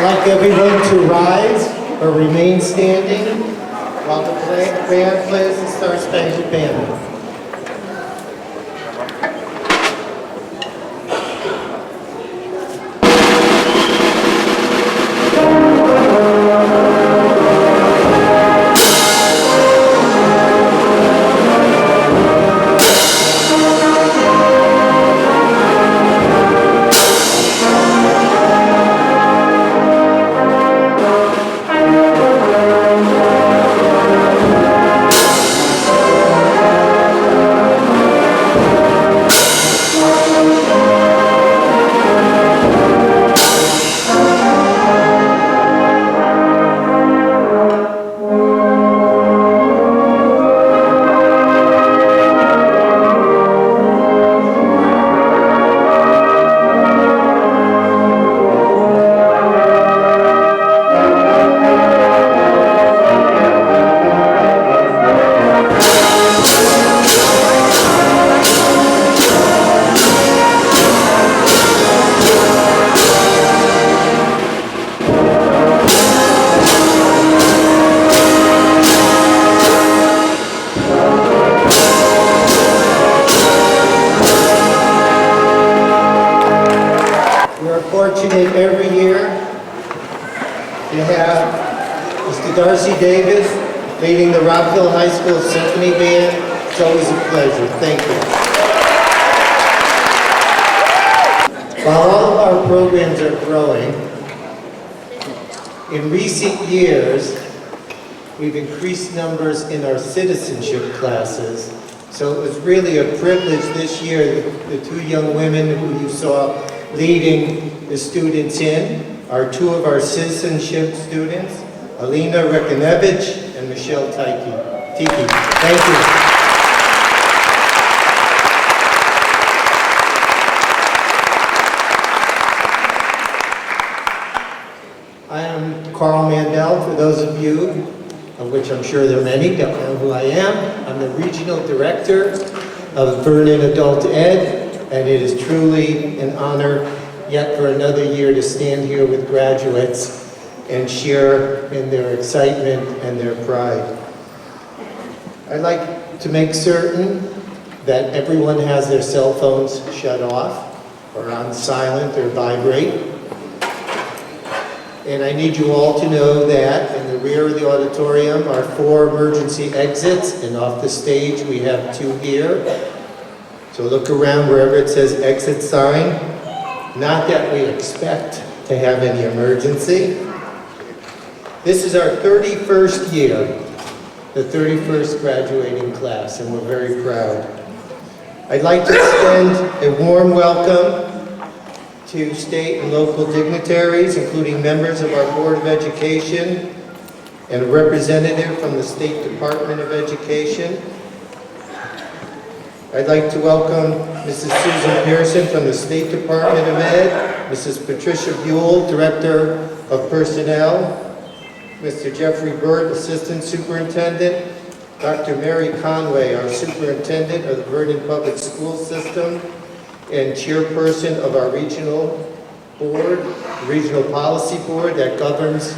like everyone to rise or remain standing while the band plays the Star Spangled Banner. Fortunate every year to have Mr. Darcy Davis leading the Rockville High School Symphony Band. It's always a pleasure. Thank you. While all of our programs are growing, in recent years, we've increased numbers in our citizenship classes. So it was really a privilege this year, the two young women who you saw leading the students in are two of our citizenship students, Alina Rekanevich and Michelle Tiki. Thank you. I am Carl Mandel, for those of you, of which I'm sure there are many, don't know who I am. I'm the Regional Director of Vernon Adult Ed, and it is truly an honor yet for another year to stand here with graduates and share in their excitement and their pride. I'd like to make certain that everyone has their cell phones shut off or on silent or vibrate. And I need you all to know that in the rear of the auditorium are 4 emergency exits, and off the stage we have 2 here. So look around wherever it says exit sign. Not that we expect to have any emergency. This is our 31st year, the 31st graduating class, and we're very proud. I'd like to extend a warm welcome to state and local dignitaries, including members of our Board of Education and a representative from the State Department of Education. I'd like to welcome Mrs. Susan Pearson from the State Department of Ed, Mrs. Patricia Buell, Director of Personnel, Mr. Jeffrey Burt, Assistant Superintendent, Dr. Mary Conway, our Superintendent of the Vernon Public School System, and Chairperson of our Regional Board, Regional Policy Board that governs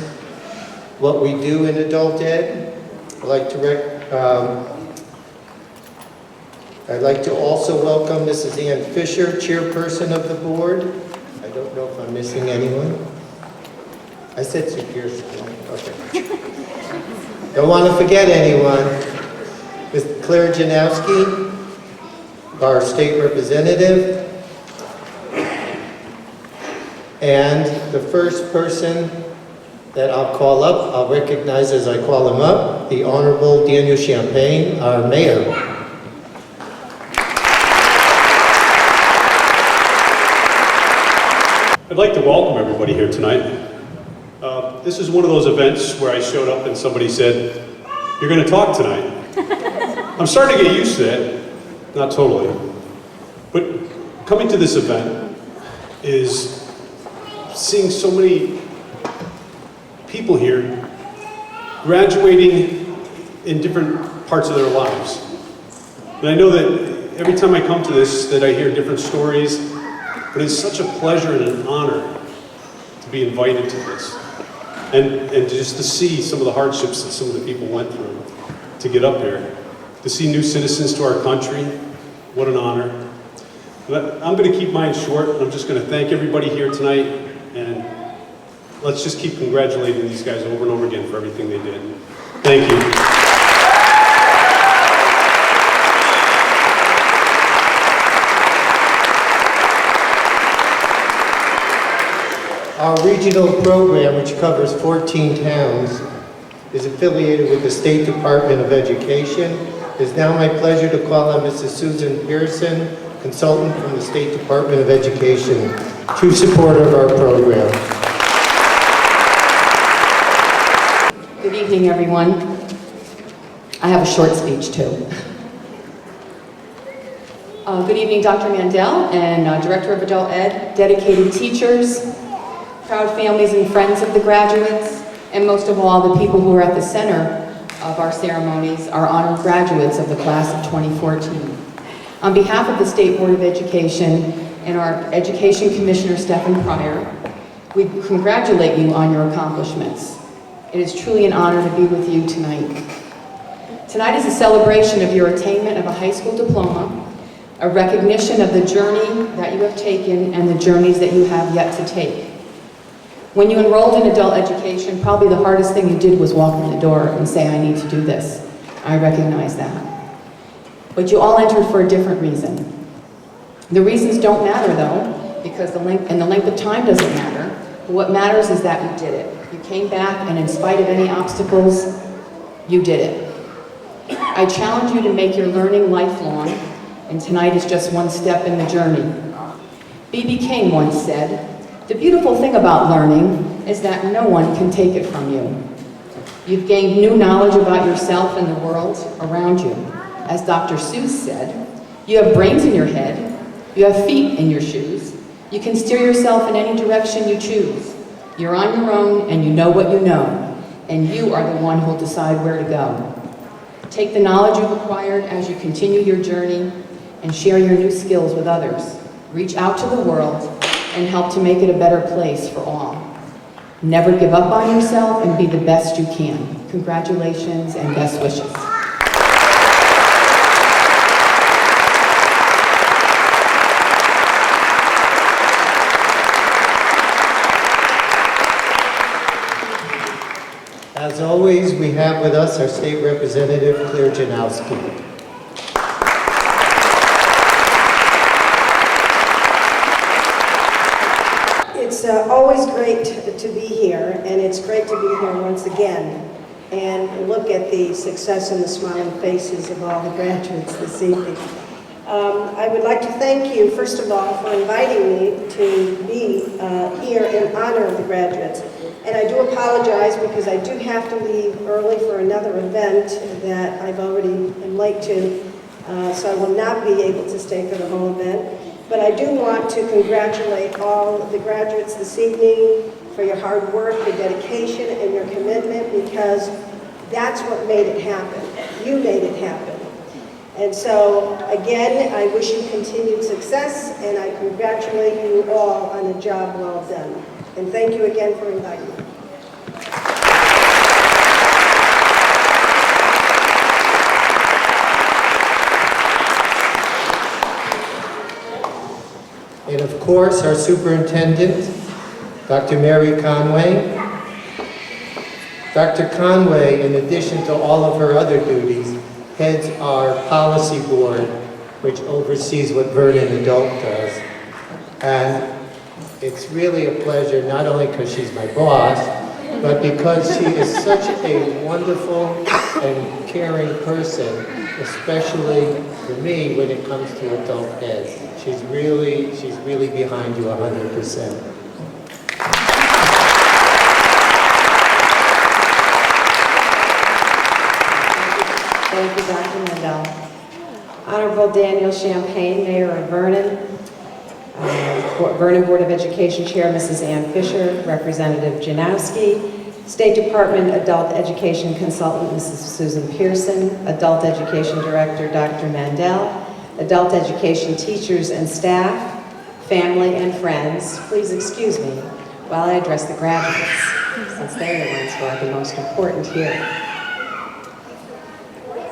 what we do in adult ed. I'd like to also welcome Mrs. Ann Fisher, Chairperson of the Board. I don't know if I'm missing anyone. I said Sue Pearson. Okay. Don't want to forget anyone. Ms. Claire Janowski, our State Representative. And the first person that I'll call up, I'll recognize as I call him up, the Honorable Daniel Champagne, our Mayor. I'd like to welcome everybody here tonight. This is one of those events where I showed up and somebody said, "You're going to talk tonight." I'm starting to get used to that, not totally. But coming to this event is seeing so many people here graduating in different parts of their lives. And I know that every time I come to this, that I hear different stories, but it's such a pleasure and an honor to be invited to this. And just to see some of the hardships that some of the people went through to get up here. To see new citizens to our country, what an honor. But I'm going to keep mine short. I'm just going to thank everybody here tonight, and let's just keep congratulating these guys over and over again for everything they did. Thank you. Our regional program, which covers 14 towns, is affiliated with the State Department of Education. It is now my pleasure to call on Mrs. Susan Pearson, consultant from the State Department of Education, true supporter of our program. Good evening, everyone. I have a short speech, too. Good evening, Dr. Mandel and Director of Adult Ed, dedicated teachers, proud families and friends of the graduates, and most of all, the people who are at the center of our ceremonies, our honored graduates of the class of 2014. On behalf of the State Board of Education and our Education Commissioner, Stephen Pryor, we congratulate you on your accomplishments. It is truly an honor to be with you tonight. Tonight is a celebration of your attainment of a high school diploma, a recognition of the journey that you have taken and the journeys that you have yet to take. When you enrolled in adult education, probably the hardest thing you did was walk in the door and say, I need to do this. I recognize that. But you all entered for a different reason. The reasons don't matter though, because the length of time doesn't matter. But what matters is that you did it. You came back, and in spite of any obstacles, you did it. I challenge you to make your learning lifelong, and tonight is just one step in the journey. B.B. King once said, the beautiful thing about learning is that no one can take it from you. You've gained new knowledge about yourself and the world around you. As Dr. Seuss said, you have brains in your head, you have feet in your shoes, you can steer yourself in any direction you choose. You're on your own and you know what you know, and you are the one who'll decide where to go. Take the knowledge you've acquired as you continue your journey and share your new skills with others. Reach out to the world and help to make it a better place for all. Never give up on yourself and be the best you can. Congratulations and best wishes. As always, we have with us our State Representative, Claire Janowski. It's always great to be here, and it's great to be here once again and look at the success and the smiling faces of all the graduates this evening. I would like to thank you, first of all, for inviting me to be here in honor of the graduates. And I do apologize because I do have to leave early for another event that I've already am late to, so I will not be able to stay for the whole event. But I do want to congratulate all the graduates this evening for your hard work, your dedication, and your commitment, because that's what made it happen. You made it happen. And so, again, I wish you continued success, and I congratulate you all on a job well done. And thank you again for inviting me. And of course, our superintendent, Dr. Mary Conway. Dr. Conway, in addition to all of her other duties, heads our policy board, which oversees what Vernon Adult does. And it's really a pleasure, not only because she's my boss, but because she is such a wonderful and caring person, especially for me when it comes to adult ed. She's really behind you 100%. Thank you, Dr. Mandel. Honorable Daniel Champagne, Mayor of Vernon, Vernon Board of Education Chair, Mrs. Ann Fisher, Representative Janowski, State Department Adult Education Consultant, Mrs. Susan Pearson, Adult Education Director, Dr. Mandel, Adult Education teachers and staff, family and friends, please excuse me while I address the graduates, since they're the ones who are the most important here.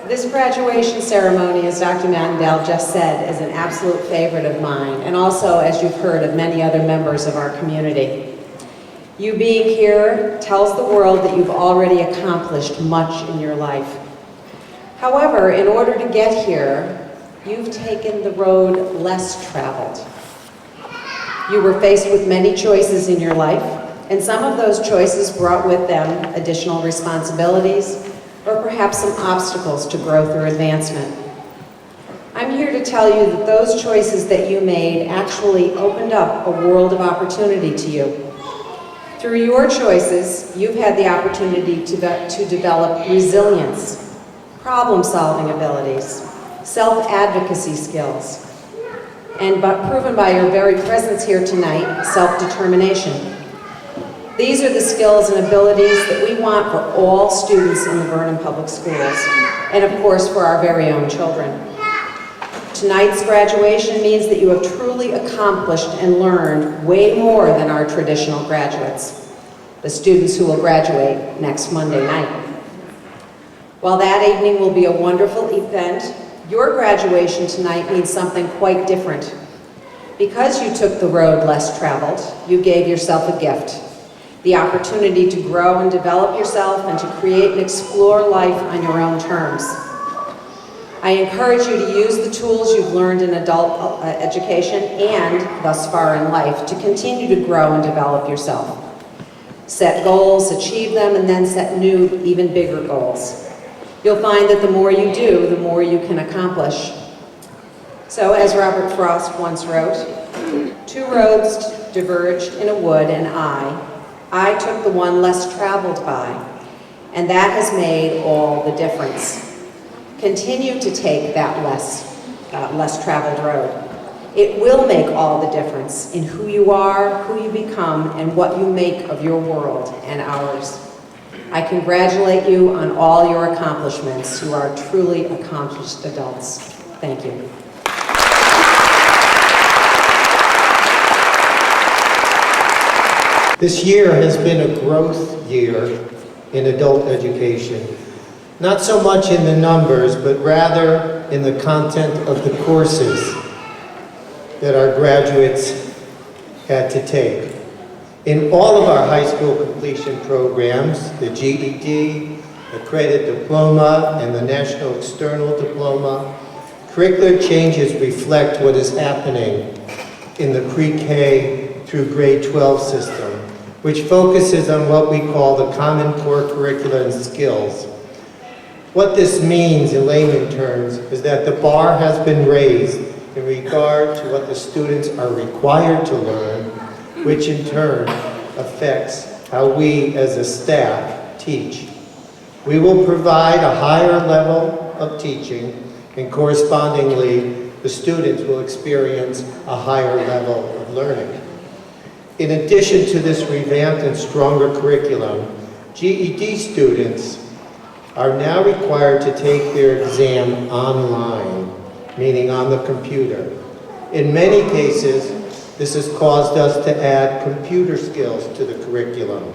This graduation ceremony, as Dr. Mandel just said, is an absolute favorite of mine, and also, as you've heard, of many other members of our community. You being here tells the world that you've already accomplished much in your life. However, in order to get here, you've taken the road less traveled. You were faced with many choices in your life, and some of those choices brought with them additional responsibilities, or perhaps some obstacles to growth or advancement. I'm here to tell you that those choices that you made actually opened up a world of opportunity to you. Through your choices, you've had the opportunity to develop resilience, problem-solving abilities, self-advocacy skills, and proven by your very presence here tonight, self-determination. These are the skills and abilities that we want for all students in the Vernon Public Schools, and of course for our very own children. Tonight's graduation means that you have truly accomplished and learned way more than our traditional graduates, the students who will graduate next Monday night. While that evening will be a wonderful event, your graduation tonight means something quite different. Because you took the road less traveled, you gave yourself a gift. The opportunity to grow and develop yourself and to create and explore life on your own terms. I encourage you to use the tools you've learned in adult education and thus far in life to continue to grow and develop yourself. Set goals, achieve them, and then set new, even bigger goals. You'll find that the more you do, the more you can accomplish. So, as Robert Frost once wrote, "Two roads diverged in a wood, and I took the one less traveled by, and that has made all the difference." Continue to take that less traveled road. It will make all the difference in who you are, who you become, and what you make of your world and ours. I congratulate you on all your accomplishments. You are truly accomplished adults. Thank you. This year has been a growth year in adult education. Not so much in the numbers, but rather in the content of the courses that our graduates had to take. In all of our high school completion programs, the GED, the Credit Diploma, and the National External Diploma, curricular changes reflect what is happening in the pre-K through grade 12 system, which focuses on what we call the Common Core Curricula and Skills. What this means in layman terms is that the bar has been raised in regard to what the students are required to learn, which in turn affects how we as a staff teach. We will provide a higher level of teaching, and correspondingly, the students will experience a higher level of learning. In addition to this revamped and stronger curriculum, GED students are now required to take their exam online, meaning on the computer. In many cases, this has caused us to add computer skills to the curriculum.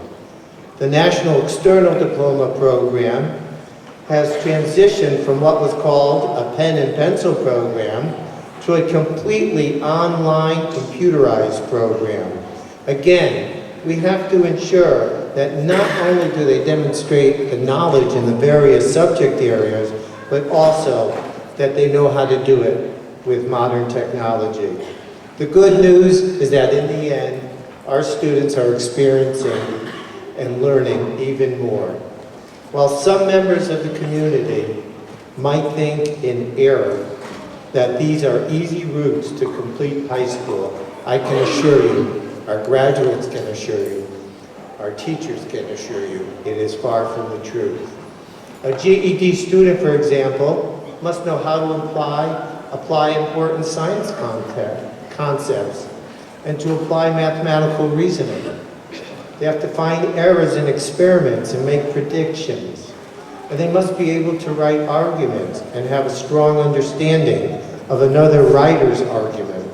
The National External Diploma program has transitioned from what was called a pen and pencil program to a completely online computerized program. Again, we have to ensure that not only do they demonstrate the knowledge in the various subject areas, but also that they know how to do it with modern technology. The good news is that in the end, our students are experiencing and learning even more. While some members of the community might think in error that these are easy routes to complete high school, I can assure you, our graduates can assure you, our teachers can assure you, it is far from the truth. A GED student, for example, must know how to apply important science concepts and to apply mathematical reasoning. They have to find errors in experiments and make predictions. And they must be able to write arguments and have a strong understanding of another writer's argument.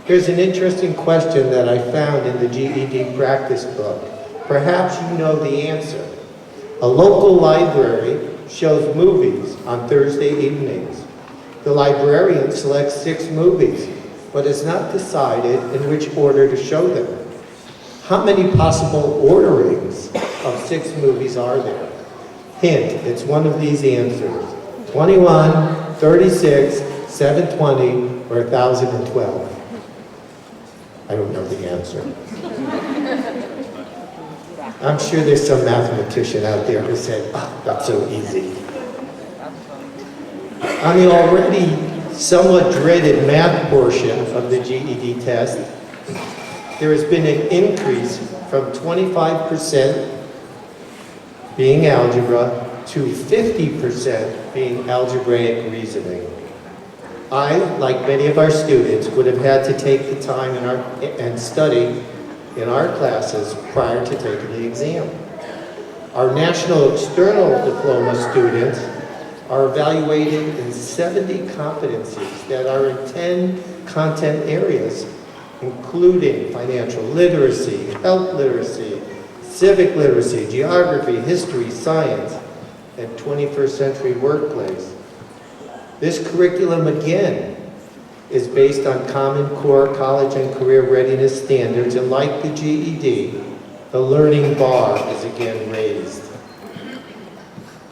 Here's an interesting question that I found in the GED practice book. Perhaps you know the answer. A local library shows movies on Thursday evenings. The librarian selects 6 movies, but has not decided in which order to show them. How many possible orderings of 6 movies are there? Hint, it's one of these answers. 21, 36, 720, or 1012. I don't know the answer. I'm sure there's some mathematician out there who said, oh, that's so easy. On the already somewhat dreaded math portion of the GED test, there has been an increase from 25% being algebra to 50% being algebraic reasoning. I, like many of our students, would have had to take the time and study in our classes prior to taking the exam. Our National External Diploma students are evaluated in 70 competencies that are in 10 content areas, including financial literacy, health literacy, civic literacy, geography, history, science, and 21st century workplace. This curriculum, again, is based on Common Core college and career readiness standards, and like the GED, the learning bar is again raised.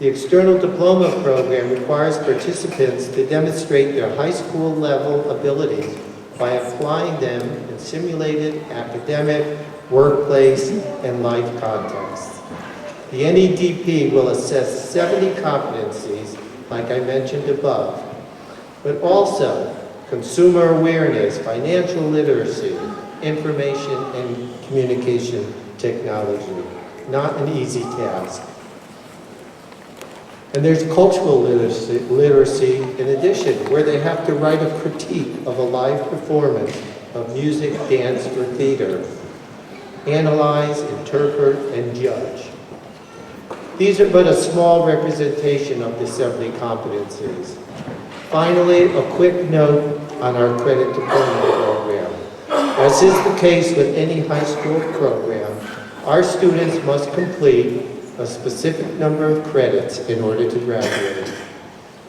The External Diploma Program requires participants to demonstrate their high school level abilities by applying them in simulated academic, workplace, and life contexts. The NEDP will assess 70 competencies, like I mentioned above, but also consumer awareness, financial literacy, information and communication technology. Not an easy task. And there's cultural literacy in addition, where they have to write a critique of a live performance of music, dance, or theater. Analyze, interpret, and judge. These are but a small representation of the 70 competencies. Finally, a quick note on our credit diploma program. As is the case with any high school program, our students must complete a specific number of credits in order to graduate.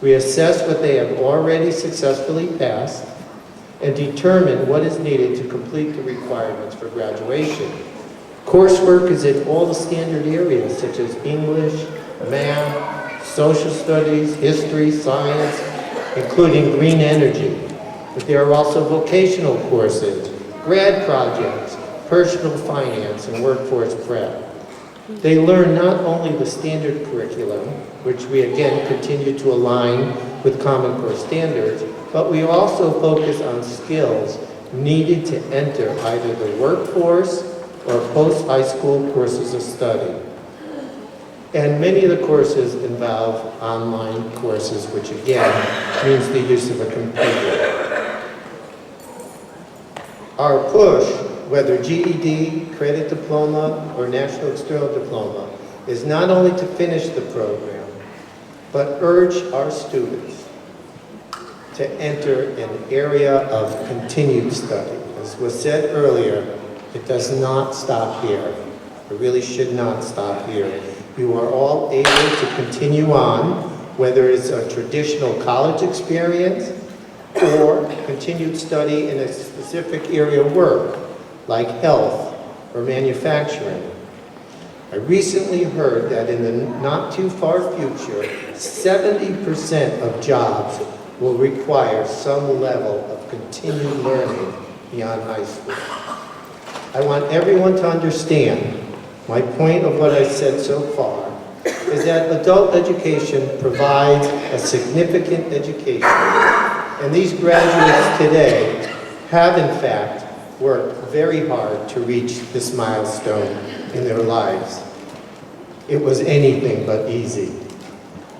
We assess what they have already successfully passed and determine what is needed to complete the requirements for graduation. Coursework is in all the standard areas such as English, math, social studies, history, science, including green energy. But there are also vocational courses, grad projects, personal finance, and workforce prep. They learn not only the standard curriculum, which we again continue to align with Common Core standards, but we also focus on skills needed to enter either the workforce or post-high school courses of study. And many of the courses involve online courses, which again means the use of a computer. Our push, whether GED, credit diploma, or national external diploma, is not only to finish the program, but urge our students to enter an area of continued study. As was said earlier, it does not stop here. It really should not stop here. You are all able to continue on, whether it's a traditional college experience or continued study in a specific area of work, like health or manufacturing. I recently heard that in the not too far future, 70% of jobs will require some level of continued learning beyond high school. I want everyone to understand my point of what I said so far is that adult education provides a significant education, and these graduates today have in fact worked very hard to reach this milestone in their lives. It was anything but easy.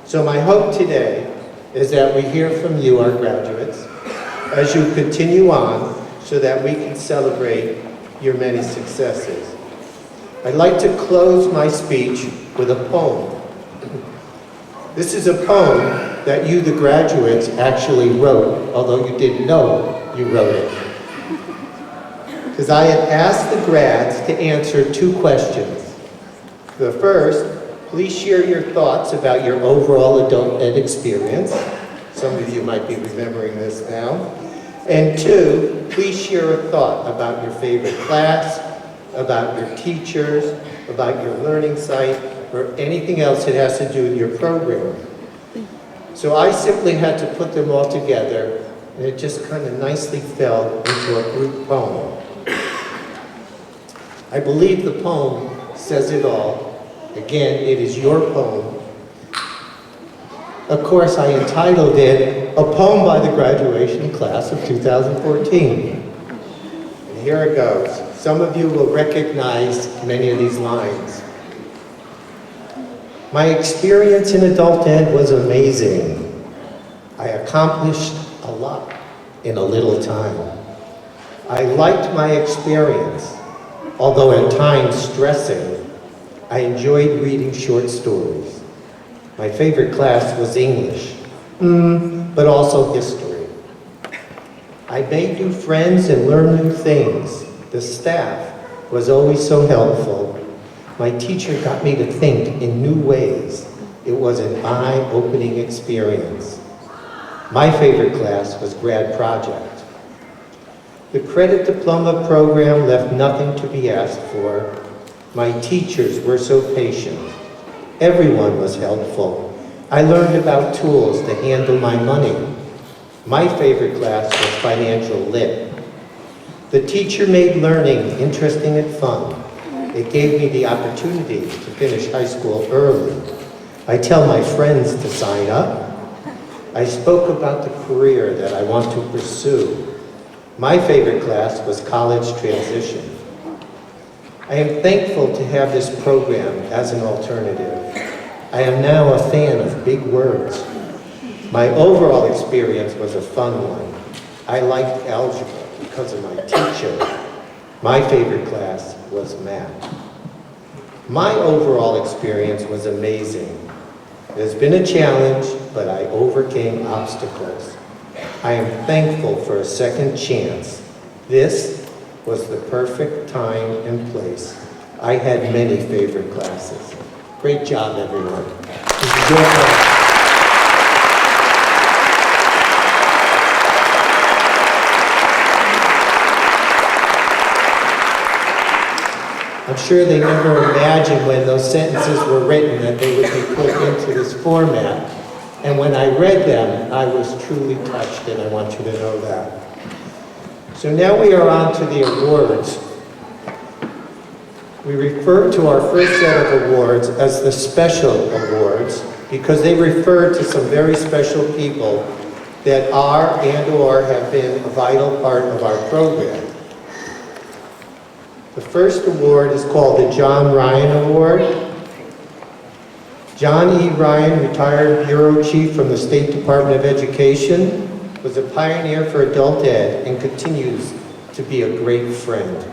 So my hope today is that we hear from you, our graduates, as you continue on so that we can celebrate your many successes. I'd like to close my speech with a poem. This is a poem that you, the graduates, actually wrote, although you didn't know you wrote it. because I had asked the grads to answer 2 questions. The first, please share your thoughts about your overall adult ed experience. Some of you might be remembering this now. And 2, please share a thought about your favorite class, about your teachers, about your learning site, or anything else that has to do with your program. So I simply had to put them all together, and it just kind of nicely fell into a group poem. I believe the poem says it all. Again, it is your poem. Of course, I entitled it, A Poem by the Graduation Class of 2014. And here it goes. Some of you will recognize many of these lines. My experience in adult ed was amazing. I accomplished a lot in a little time. I liked my experience, although at times stressing. I enjoyed reading short stories. My favorite class was English, but also history. I made new friends and learned new things. The staff was always so helpful. My teacher got me to think in new ways. It was an eye-opening experience. My favorite class was Grad Project. The credit diploma program left nothing to be asked for. My teachers were so patient. Everyone was helpful. I learned about tools to handle my money. My favorite class was Financial Lit. The teacher made learning interesting and fun. It gave me the opportunity to finish high school early. I tell my friends to sign up. I spoke about the career that I want to pursue. My favorite class was College Transition. I am thankful to have this program as an alternative. I am now a fan of big words. My overall experience was a fun one. I liked algebra because of my teacher. My favorite class was math. My overall experience was amazing. It has been a challenge, but I overcame obstacles. I am thankful for a second chance. This was the perfect time and place. I had many favorite classes. Great job, everyone. This is your class. I'm sure they never imagined when those sentences were written that they would be put into this format. And when I read them, I was truly touched, and I want you to know that. So now we are on to the awards. We refer to our first set of awards as the special awards because they refer to some very special people that are and/or have been a vital part of our program. The first award is called the John Ryan Award. John E. Ryan, retired Bureau Chief from the State Department of Education, was a pioneer for adult ed and continues to be a great friend.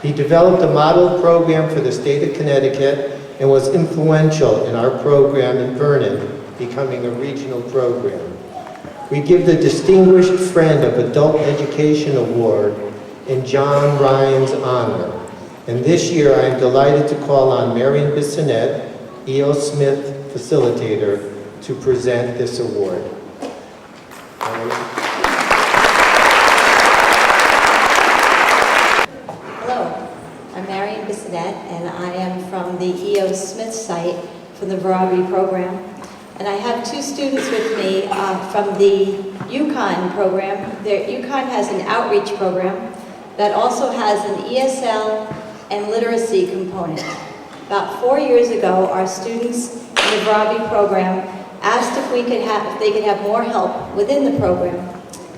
He developed a model program for the state of Connecticut and was influential in our program in Vernon, becoming a regional program. We give the Distinguished Friend of Adult Education Award in John Ryan's honor. And this year I am delighted to call on Marion Bissonette, E.O. Smith facilitator, to present this award. Hello, I'm Marion Bissonette, and I am from the E.O. Smith site from the Verabi program. And I have 2 students with me from the UConn program. UConn has an outreach program that also has an ESL and literacy component. About 4 years ago, our students in the Verabi program asked if they could have more help within the program.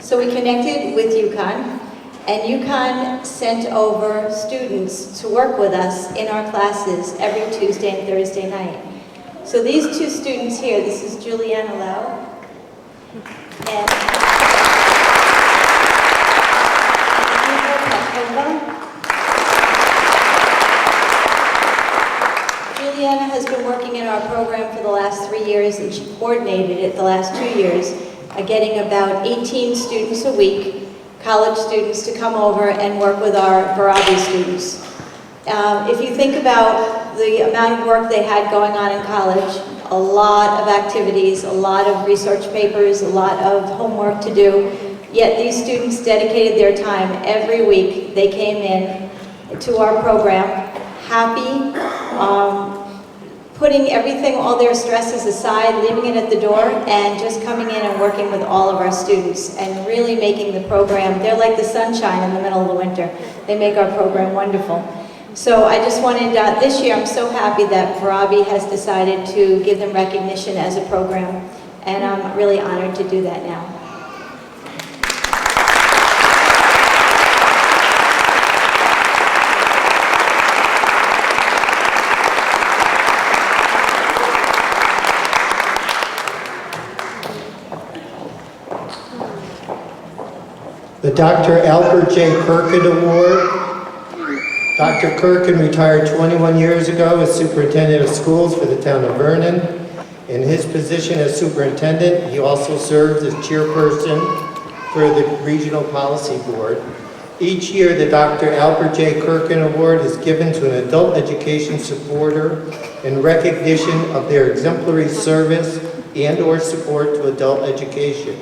So we connected with UConn, and UConn sent over students to work with us in our classes every Tuesday and Thursday night. So these 2 students here, this is Juliana Lau, and Juliana has been working in our program for the last 3 years, and she coordinated it the last 2 years, getting about 18 students a week college students to come over and work with our Varabi students. If you think about the amount of work they had going on in college, a lot of activities, a lot of research papers, a lot of homework to do, yet these students dedicated their time every week. They came in to our program happy, putting everything, all their stresses aside, leaving it at the door, and just coming in and working with all of our students and really making the program, they're like the sunshine in the middle of the winter. They make our program wonderful. So I just wanted, this year I'm so happy that Varabi has decided to give them recognition as a program, and I'm really honored to do that now. The Dr. Albert J. Kirkin Award. Dr. Kirkin retired 21 years ago as superintendent of schools for the town of Vernon. In his position as superintendent, he also served as chairperson for the Regional Policy Board. Each year, the Dr. Albert J. Kirkin Award is given to an adult education supporter in recognition of their exemplary service and/or support to adult education.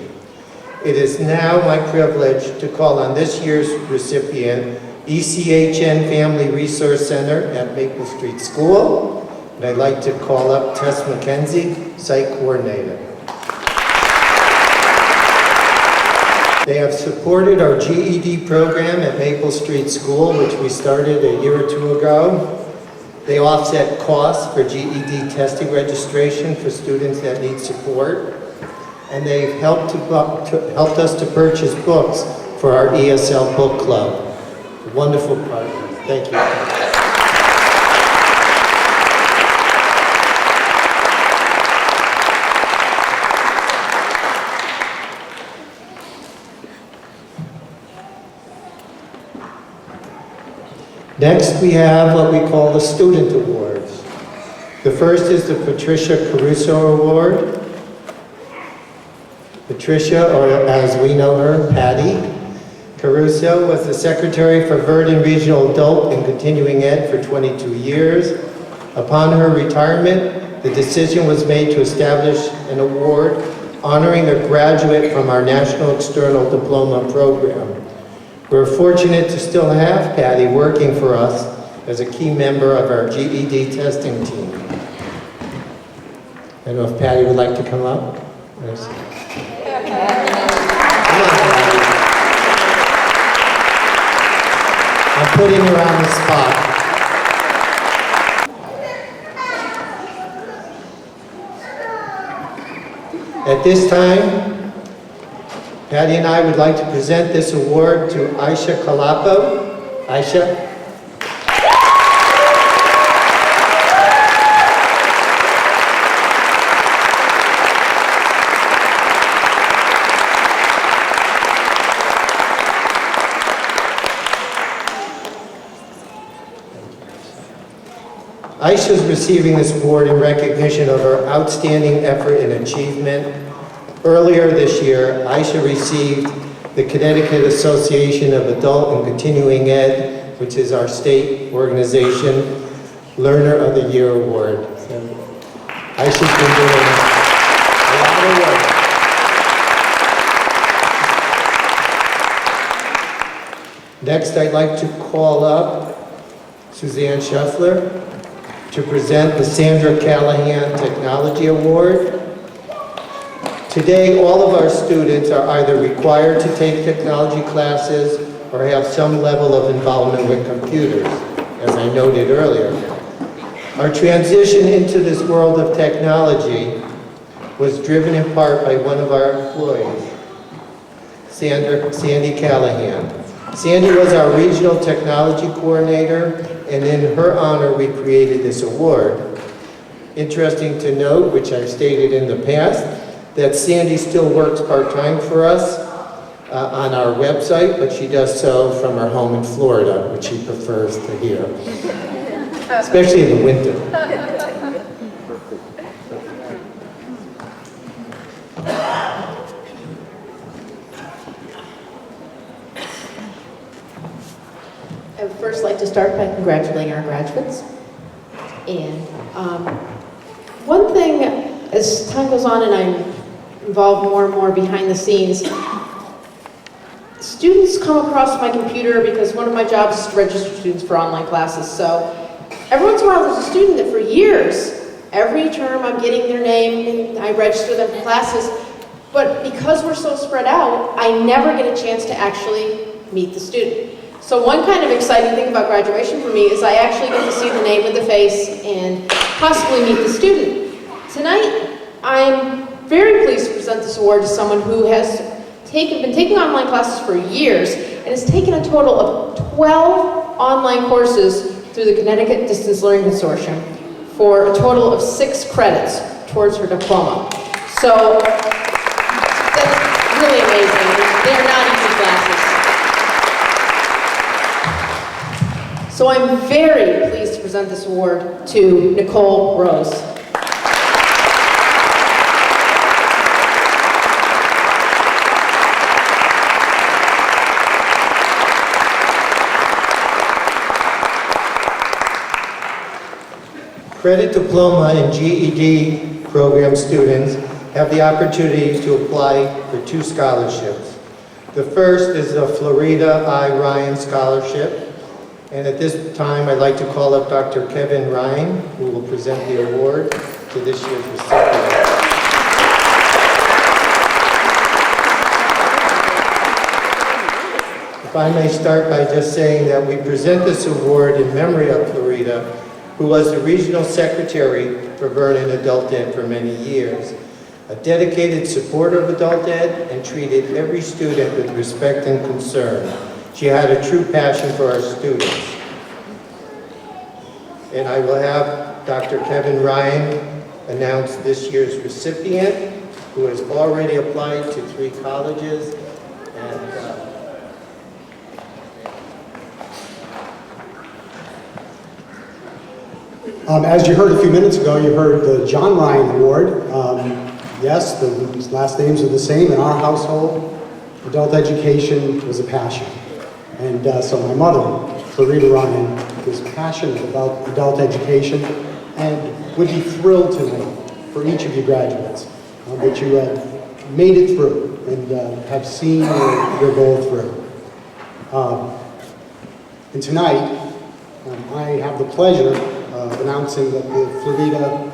It is now my privilege to call on this year's recipient, ECHN Family Resource Center at Maple Street School. And I'd like to call up Tess McKenzie, Site Coordinator. They have supported our GED program at Maple Street School, which we started a year or two ago. They offset costs for GED testing registration for students that need support. And they've helped us to purchase books for our ESL book club. Wonderful partner. Thank you. Next, we have what we call the Student Awards. The first is the Patricia Caruso Award. Patricia, or as we know her, Patty Caruso, was the secretary for Vernon Regional Adult and Continuing Ed for 22 years. Upon her retirement, the decision was made to establish an award honoring a graduate from our National External Diploma Program. We're fortunate to still have Patty working for us as a key member of our GED testing team. I don't know if Patty would like to come up. Yes. I'm putting her on the spot. At this time, Patty and I would like to present this award to Aisha Kalapo. Aisha. Aisha is receiving this award in recognition of her outstanding effort and achievement. Earlier this year, Aisha received the Connecticut Association of Adult and Continuing Ed, which is our state organization, Learner of the Year Award. So, Aisha's been doing a lot of work. Next, I'd like to call up Suzanne Scheffler to present the Sandra Callahan Technology Award. Today, all of our students are either required to take technology classes or have some level of involvement with computers, as I noted earlier. Our transition into this world of technology was driven in part by one of our employees, Sandy Callahan. Sandy was our regional technology coordinator, and in her honor, we created this award. Interesting to note, which I've stated in the past, that Sandy still works part-time for us on our website, but she does so from her home in Florida, which she prefers to hear, especially in the winter. first like to start by congratulating our graduates. And one thing, as time goes on and I'm involved more and more behind the scenes, students come across my computer because one of my jobs is to register students for online classes. So every once in a while there's a student that for years, every term I'm getting their name and I register them for classes, but because we're so spread out, I never get a chance to actually meet the student. So one kind of exciting thing about graduation for me is I actually get to see the name with the face and possibly meet the student. Tonight, I'm very pleased to present this award to someone who has been taking online classes for years and has taken a total of 12 online courses through the Connecticut Distance Learning Consortium for a total of 6 credits towards her diploma. So that's really amazing. They're not easy classes. So I'm very pleased to present this award to Nicole Rose. Credit diploma and GED program students have the opportunity to apply for 2 scholarships. The first is the Florida I. Ryan Scholarship. And at this time, I'd like to call up Dr. Kevin Ryan, who will present the award to this year's recipient. If I may start by just saying that we present this award in memory of Florida, who was the regional secretary for Vernon Adult Ed for many years, a dedicated supporter of adult ed and treated every student with respect and concern. She had a true passion for our students. And I will have Dr. Kevin Ryan announce this year's recipient, who has already applied to 3 colleges. And as you heard a few minutes ago, you heard the John Ryan Award. Yes, the last names are the same. In our household, adult education was a passion. And so my mother, Clarita Ryan, was passionate about adult education and would be thrilled tonight for each of you graduates that you have made it through and have seen your goal through. And tonight, I have the pleasure of announcing that the Florida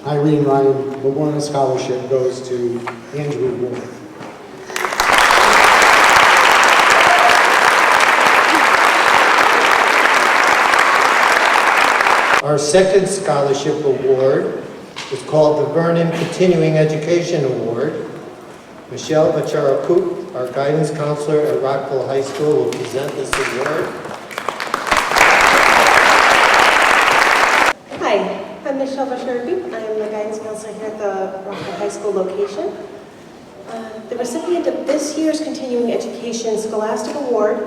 Irene Ryan Memorial Scholarship goes to Andrew Wolf. our second scholarship award is called the Vernon Continuing Education Award. Michelle Bachara-Coop, our guidance counselor at Rockville High School, will present this award. Hi, I'm Michelle Bachara-Coop. I am the guidance counselor here at the Rockville High School location. The recipient of this year's Continuing Education Scholastic Award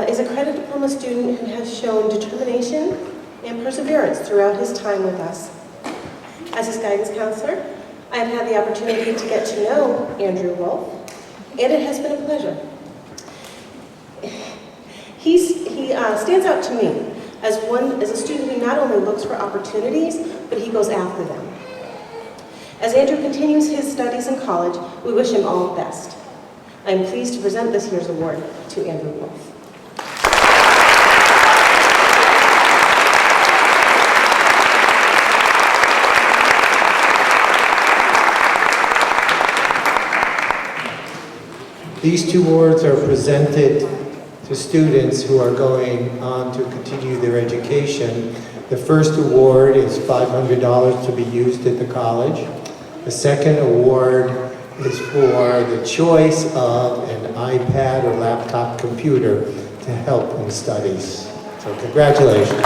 is a credit diploma student who has shown determination and perseverance throughout his time with us. As his guidance counselor, I have had the opportunity to get to know Andrew Wolf, and it has been a pleasure. He stands out to me as a student who not only looks for opportunities, but he goes after them. As Andrew continues his studies in college, we wish him all the best. I am pleased to present this year's award to Andrew Wolf. These two awards are presented to students who are going on to continue their education. The first award is $500 to be used at the college. The second award is for the choice of an iPad or laptop computer to help in studies. So congratulations.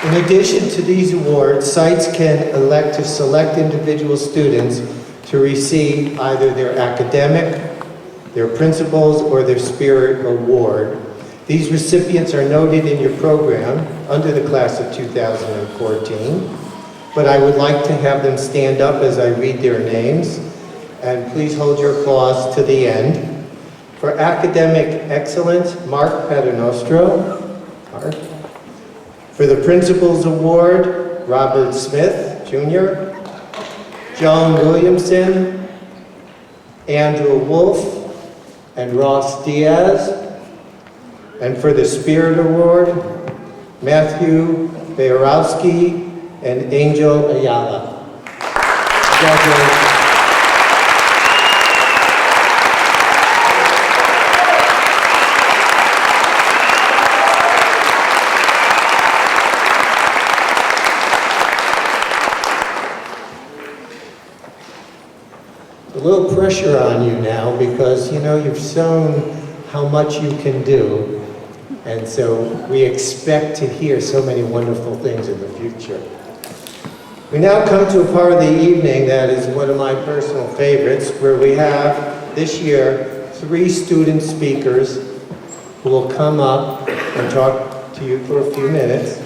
In addition to these awards, sites can elect to select individual students to receive either their academic, their principals, or their spirit award. These recipients are noted in your program under the class of 2014, but I would like to have them stand up as I read their names. and please hold your applause to the end. For academic excellence, Mark Paternostro. Mark. For the Principals Award, Robert Smith, Jr., Joan Williamson, Andrew Wolf, and Ross Diaz. And for the Spirit Award, Matthew Bayorowski and Angel Ayala. Congratulations. A little pressure on you now because, you know, you've shown how much you can do. And so we expect to hear so many wonderful things in the future. We now come to a part of the evening that is one of my personal favorites, where we have, this year, 3 student speakers who will come up and talk to you for a few minutes.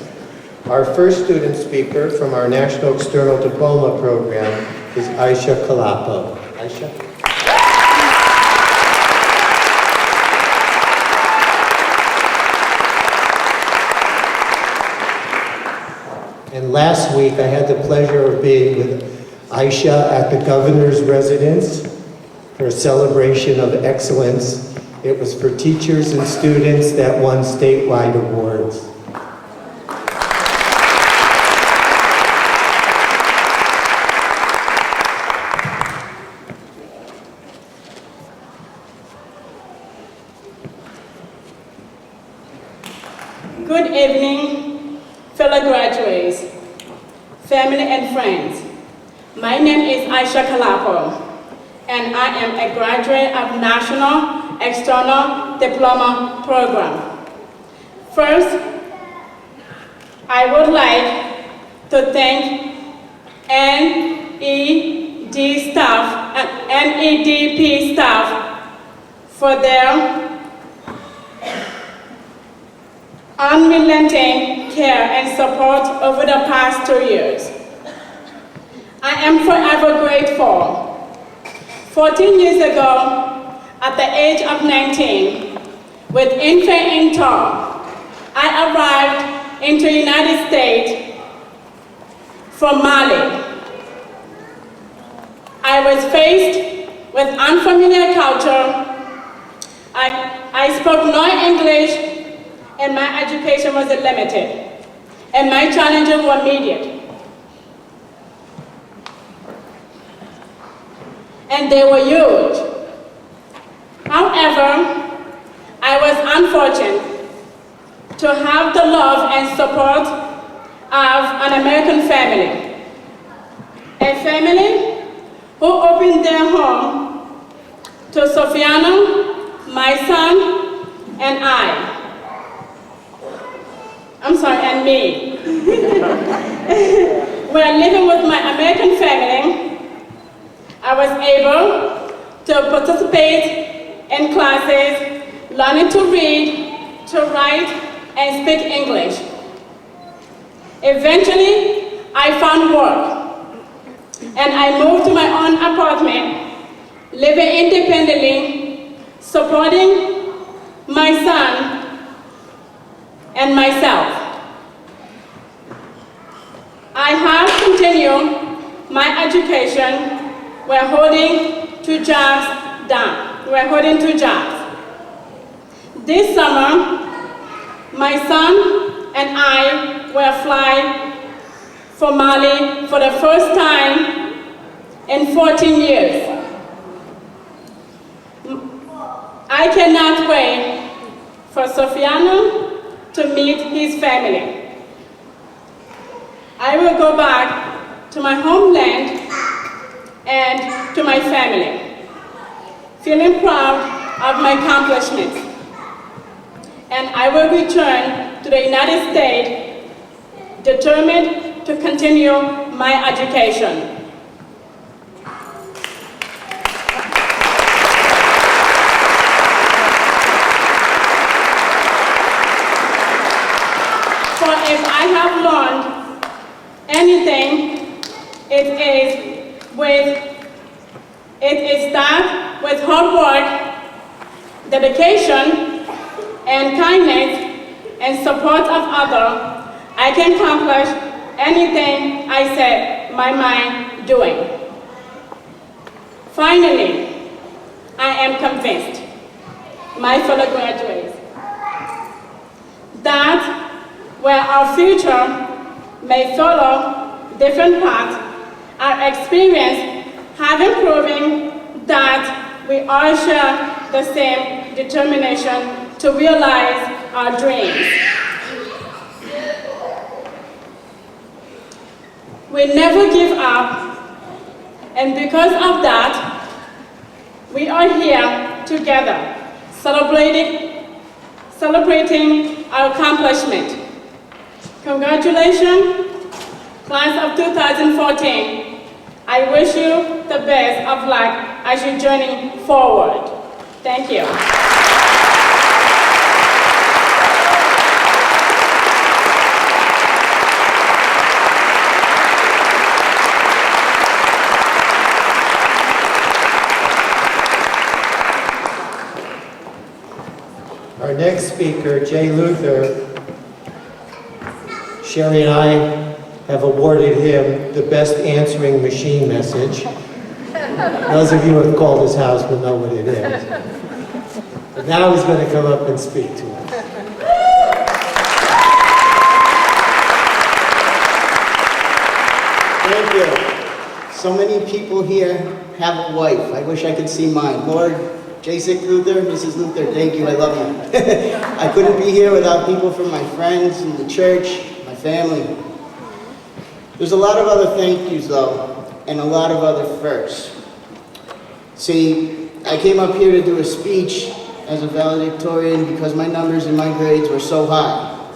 Our first student speaker from our National External Diploma Program is Aisha Kalapo. Aisha? And last week, I had the pleasure of being with Aisha at the governor's residence for a celebration of excellence. It was for teachers and students that won statewide awards. Good evening, fellow graduates, family and friends. My name is Aisha Kalapo, and I am a graduate of National External Diploma Program. First, I would like to thank NEDP staff for their unrelenting care and support over the past 2 years. I am forever grateful. 14 years ago, at the age of 19, with infant in tow, I arrived into the United States from Mali. I was faced with unfamiliar culture. I spoke no English, and my education was limited, and my challenges were immediate. And they were huge. However, I was unfortunate to have the love and support of an American family, a family who opened their home to Sofiano, my son, and and me. When living with my American family, I was able to participate in classes, learning to read, to write, and speak English. Eventually, I found work, and I moved to my own apartment, living independently, supporting my son and myself. I have continued my education. We're holding 2 jobs down. We're holding 2 jobs. This summer, my son and I will fly for Mali for the first time in 14 years. I cannot wait for Sofiano to meet his family. I will go back to my homeland and to my family, feeling proud of my accomplishments. And I will return to the United States, determined to continue my education. For if I have learned anything, it is with It is that with hard work, dedication, and kindness, and support of others, I can accomplish anything I set my mind doing. Finally, I am convinced, my fellow graduates, that where our future may follow different paths, our experience having proven that we all share the same determination to realize our dreams. We never give up, and because of that, we are here together, celebrating our accomplishment. Congratulations, class of 2014. I wish you the best of luck as you journey forward. Thank you. Our next speaker, Jay Luther, Sherry and I have awarded him the best answering machine message. Those of you who have called his house will know what it is. But now he's going to come up and speak to us. Thank you. So many people here have a wife. I wish I could see mine. Lord, J6 Luther, Mrs. Luther, thank you, I love you. I couldn't be here without people from my friends and the church, my family. There's a lot of other thank yous though, and a lot of other firsts. See, I came up here to do a speech as a valedictorian because my numbers and my grades were so high.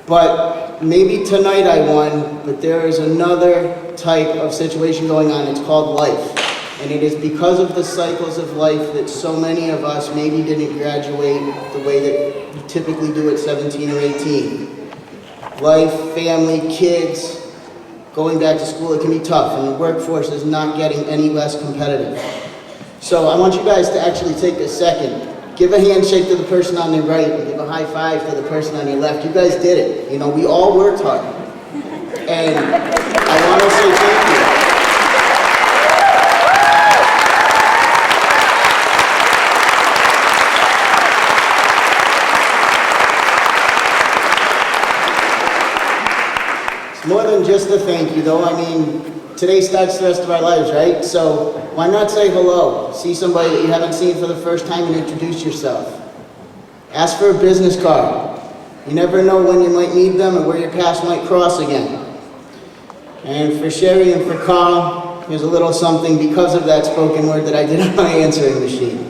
But maybe tonight I won, but there is another type of situation going on. It's called life. And it is because of the cycles of life that so many of us maybe didn't graduate the way that you typically do at 17 or 18. Life, family, kids, going back to school, it can be tough, and the workforce is not getting any less competitive. So I want you guys to actually take a second. Give a handshake to the person on your right and give a high five to the person on your left. You guys did it. You know, we all worked hard. And I want to say thank you. More than just a thank you, though. I mean, today starts the rest of our lives, right? So why not say hello? See somebody that you haven't seen for the first time and introduce yourself. Ask for a business card. You never know when you might need them or where your paths might cross again. And for Sherry and for Carl, here's a little something because of that spoken word that I did on my answering machine.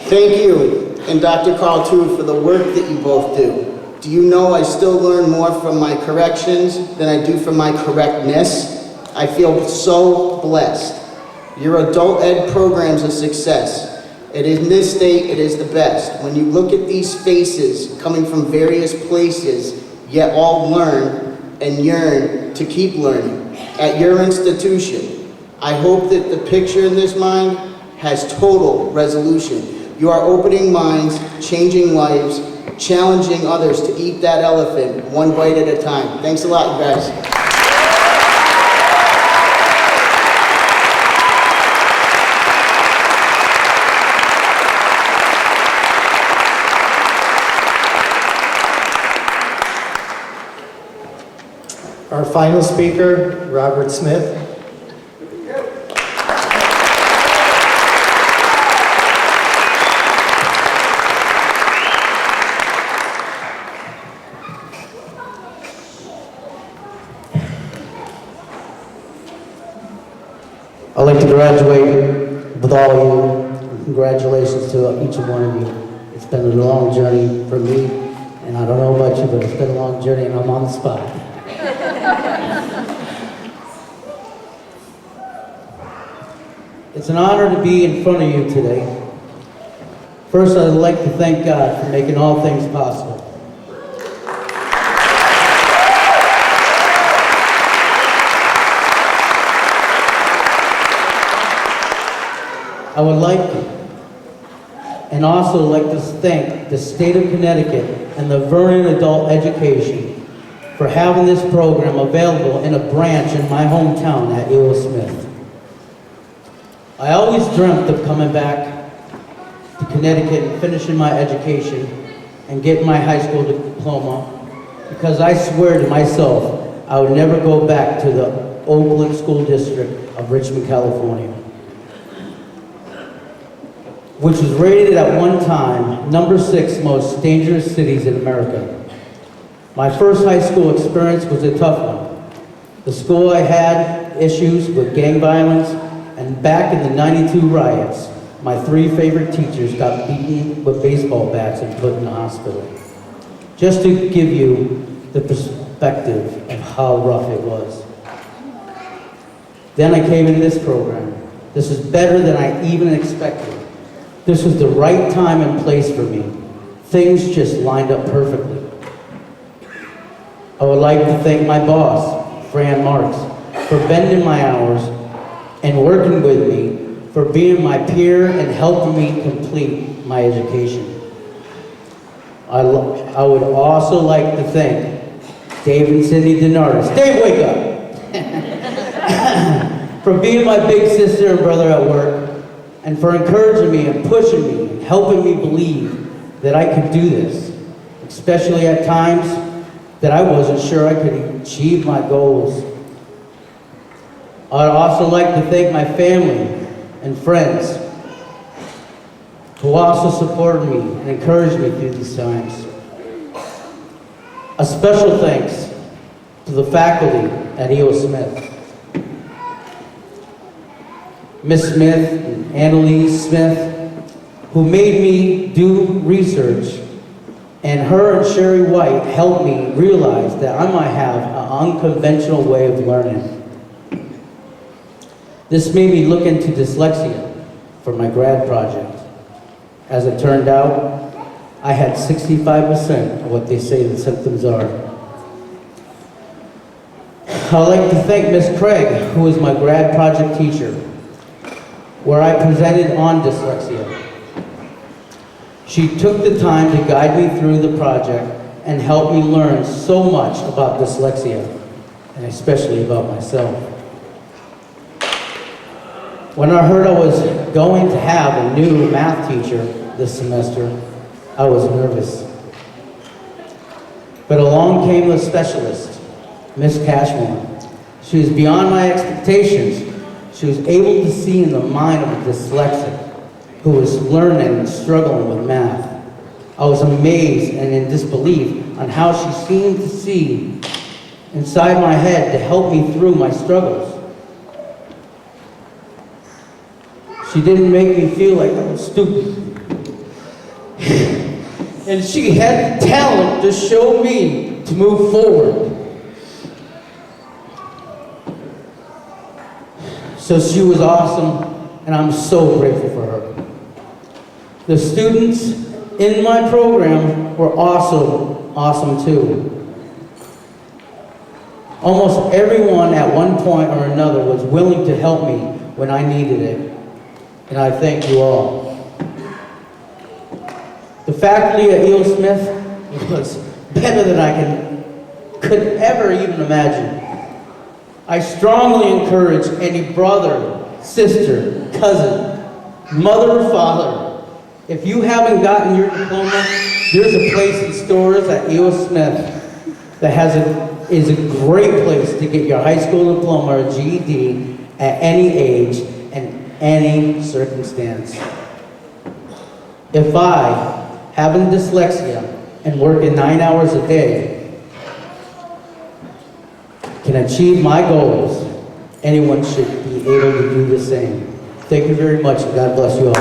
Thank you, and Dr. Carl too, for the work that you both do. Do you know I still learn more from my corrections than I do from my correctness? I feel so blessed. Your adult ed program's a success. It is in this state, it is the best. When you look at these faces coming from various places, yet all learn and yearn to keep learning at your institution, I hope that the picture in this mind has total resolution. You are opening minds, changing lives, challenging others to eat that elephant one bite at a time. Thanks a lot, you guys. Our final speaker, Robert Smith. I'd like to graduate with all of you. Congratulations to each and one of you. It's been a long journey for me, and I don't know about you, but it's been a long journey, and I'm on the spot. It's an honor to be in front of you today. First, I'd like to thank God for making all things possible. I would like and also like to thank the state of Connecticut and the Vernon Adult Education for having this program available in a branch in my hometown at E.O. Smith. I always dreamt of coming back to Connecticut and finishing my education and getting my high school diploma, because I swear to myself I would never go back to the Oakland School District of Richmond, California, which was rated at one time number 6 most dangerous cities in America. My first high school experience was a tough one. The school I had issues with gang violence, and back in the '92 riots, my 3 favorite teachers got beaten with baseball bats and put in the hospital. Just to give you the perspective of how rough it was. Then I came into this program. This is better than I even expected. This was the right time and place for me. Things just lined up perfectly. I would like to thank my boss, Fran Marks, for bending my hours and working with me, for being my peer and helping me complete my education. I would also like to thank Dave and Cindy Denardis. Dave, wake up! For being my big sister and brother at work, and for encouraging me and pushing me and helping me believe that I could do this, especially at times that I wasn't sure I could achieve my goals. I'd also like to thank my family and friends who also supported me and encouraged me through these times. A special thanks to the faculty at E.O. Smith. Miss Smith and Annalise Smith, who made me do research, and her and Sherry White helped me realize that I might have an unconventional way of learning. This made me look into dyslexia for my grad project. As it turned out, I had 65% of what they say the symptoms are. I'd like to thank Miss Craig, who was my grad project teacher, where I presented on dyslexia. She took the time to guide me through the project and helped me learn so much about dyslexia, and especially about myself. When I heard I was going to have a new math teacher this semester, I was nervous. But along came the specialist, Miss Cashmore. She was beyond my expectations. She was able to see in the mind of a dyslexic who was learning and struggling with math. I was amazed and in disbelief on how she seemed to see inside my head to help me through my struggles. She didn't make me feel like I was stupid. And she had the talent to show me to move forward. So she was awesome, and I'm so grateful for her. The students in my program were also awesome too. Almost everyone at one point or another was willing to help me when I needed it, and I thank you all. The faculty at E.O. Smith was better than I could ever even imagine. I strongly encourage any brother, sister, cousin, mother, or father, if you haven't gotten your diploma, there's a place in stores at E.O. Smith that is a great place to get your high school diploma or GED at any age and any circumstance. If I, having dyslexia and working 9 hours a day, can achieve my goals, anyone should be able to do the same. Thank you very much, and God bless you all.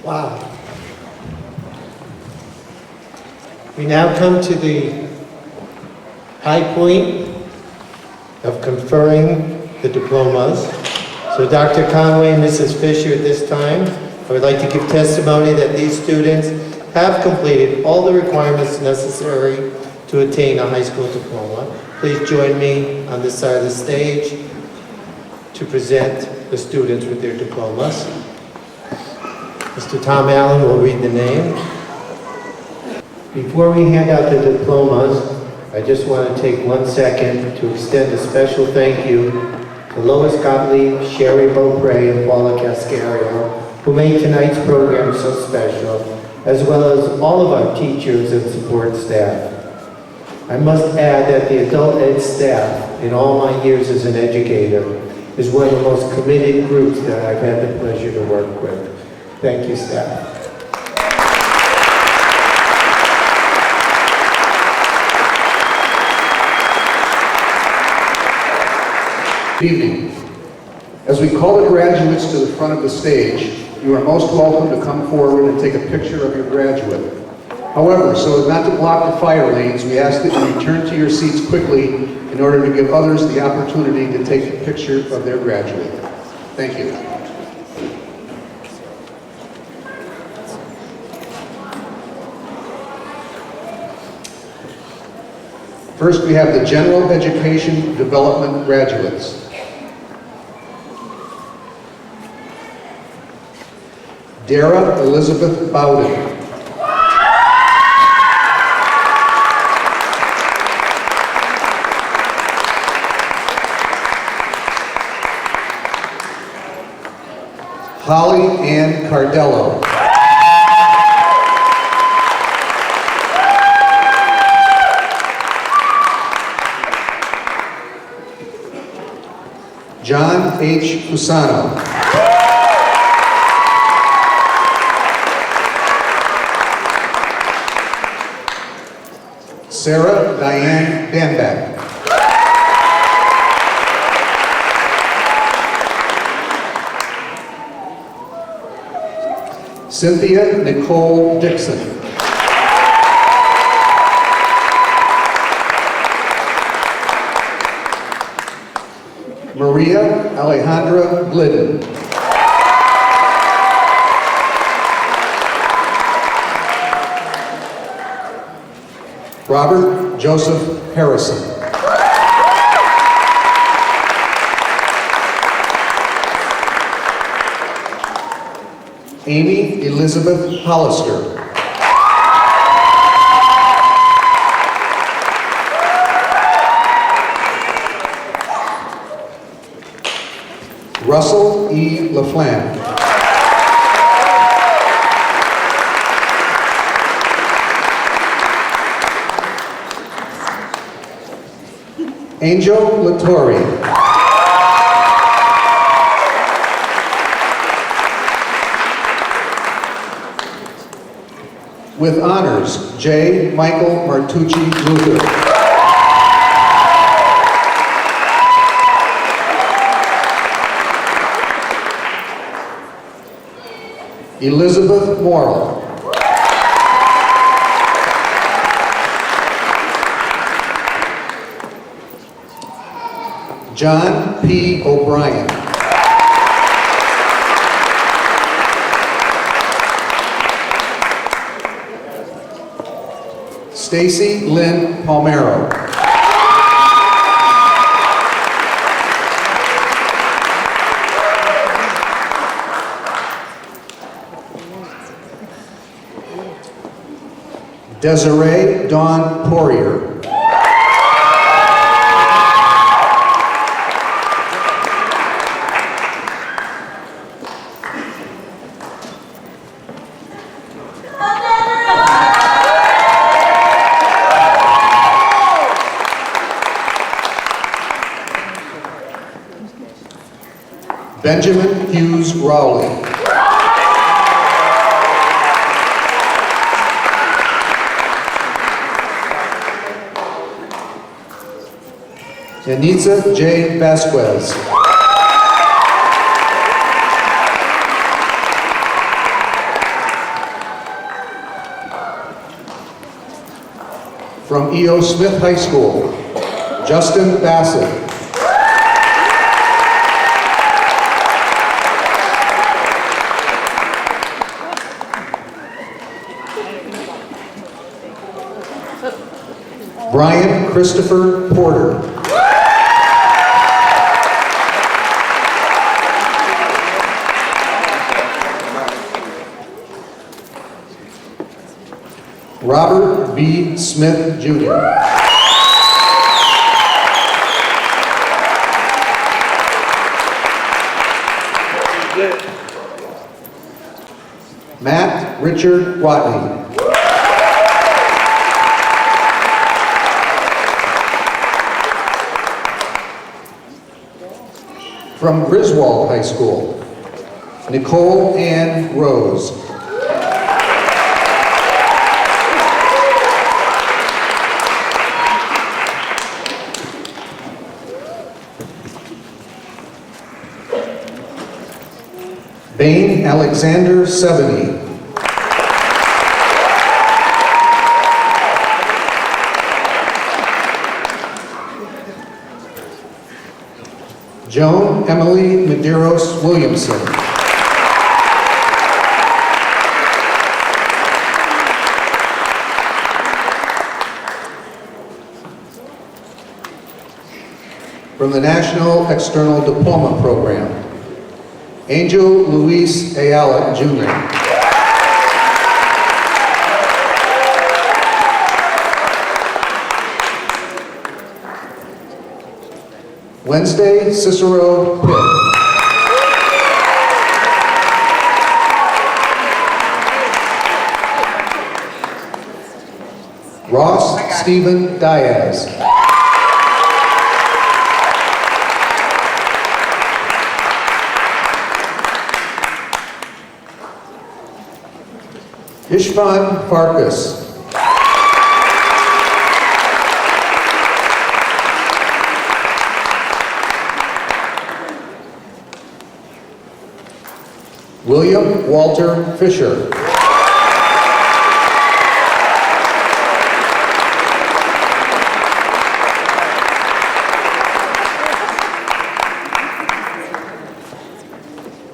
Wow. We now come to the high point of conferring the diplomas. So Dr. Conway and Mrs. Fisher, at this time, I would like to give testimony that these students have completed all the requirements necessary to attain a high school diploma. Please join me on this side of the stage to present the students with their diplomas. Mr. Tom Allen will read the name. Before we hand out the diplomas, I just want to take 1 second to extend a special thank you to Lois Gottlieb, Sherry Beaupre, and Paula Cascario, who made tonight's program so special, as well as all of our teachers and support staff. I must add that the adult ed staff, in all my years as an educator, is one of the most committed groups that I've had the pleasure to work with. Thank you, staff. Good evening. As we call the graduates to the front of the stage, you are most welcome to come forward and take a picture of your graduate. However, so as not to block the fire lanes, we ask that you return to your seats quickly in order to give others the opportunity to take a picture of their graduate. Thank you. First, we have the General Education Development graduates. Dara Elizabeth Bowden. Holly Ann Cardello. John H. Fusano. Sarah Diane Danback. Cynthia Nicole Dixon. Maria Alejandra Glidden. Robert Joseph Harrison. Amy Elizabeth Hollister. Russell E. LaFlamme. Angel Latore. With honors, J. Michael Martucci Luther. Elizabeth Morrill. John P. O'Brien. Stacy Lynn Palmero. Desiree Dawn Poirier. Benjamin Hughes Rowley. Yanitza J. Vasquez. From E.O. Smith High School, Justin Bassett. Brian Christopher Porter. Robert B. Smith, Jr. Matt Richard Watney. From Griswold High School, Nicole Ann Rose. Bain Alexander Seveny. Joan Emily Medeiros Williamson. From the National External Diploma Program, Angel Luis Ayala, Jr. Wednesday Cicero Pitt. Ross Stephen Diaz. Ishvan Farkas. William Walter Fisher.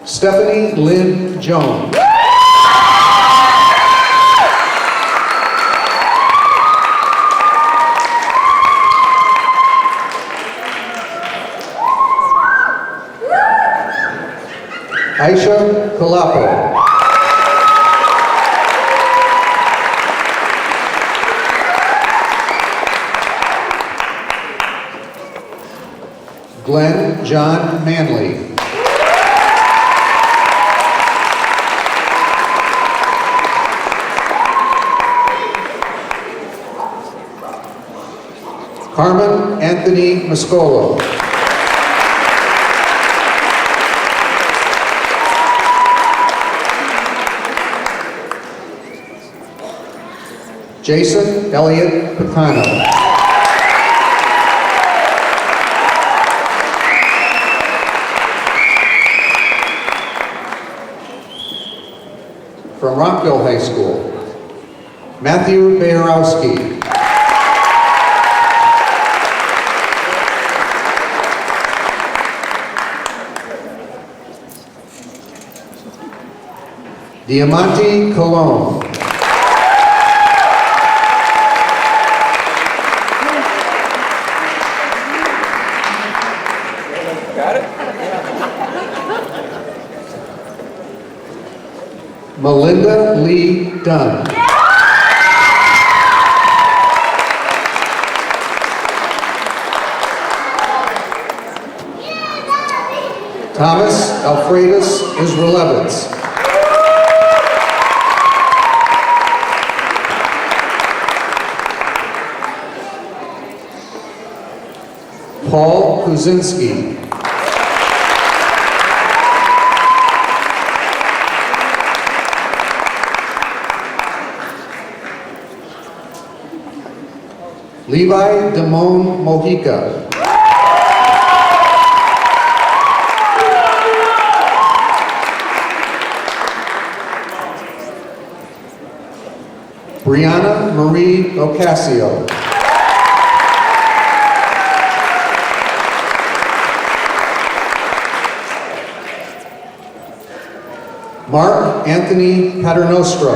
Stephanie Lynn Jones. Aisha Kalapo. Glenn John Manley. Carmen Anthony Mascolo. Jason Elliott Picano. From Rockville High School, Matthew Bayarowski. Diamante Colon. Melinda Lee Dunn. Thomas Alfredus Israelevitz. Paul Kuzinski. Levi Damone Mojica. Brianna Marie Ocasio. Mark Anthony Paternostro.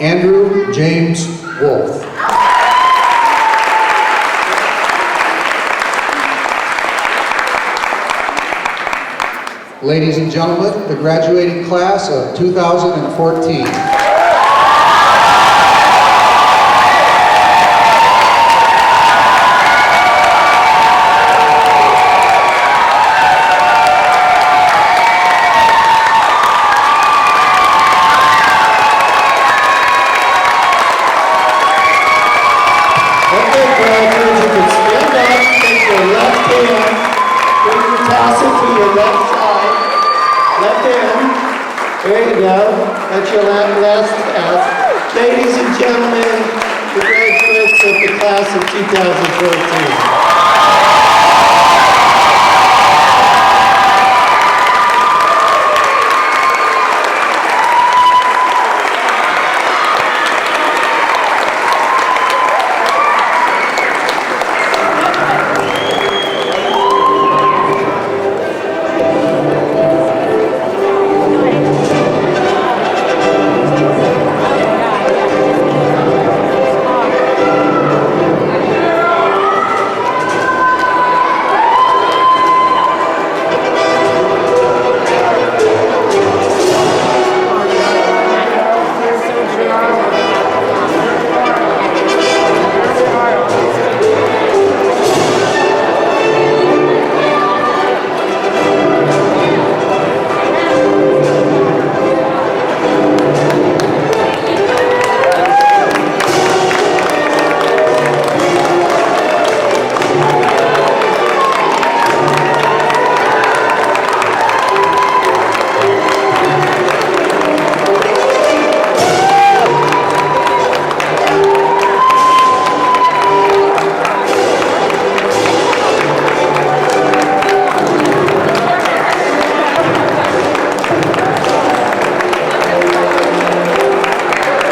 Andrew James Wolf. Ladies and gentlemen, the graduating class of 2014. There you go. That's your last pass. Ladies and gentlemen, the graduates of the class of 2014.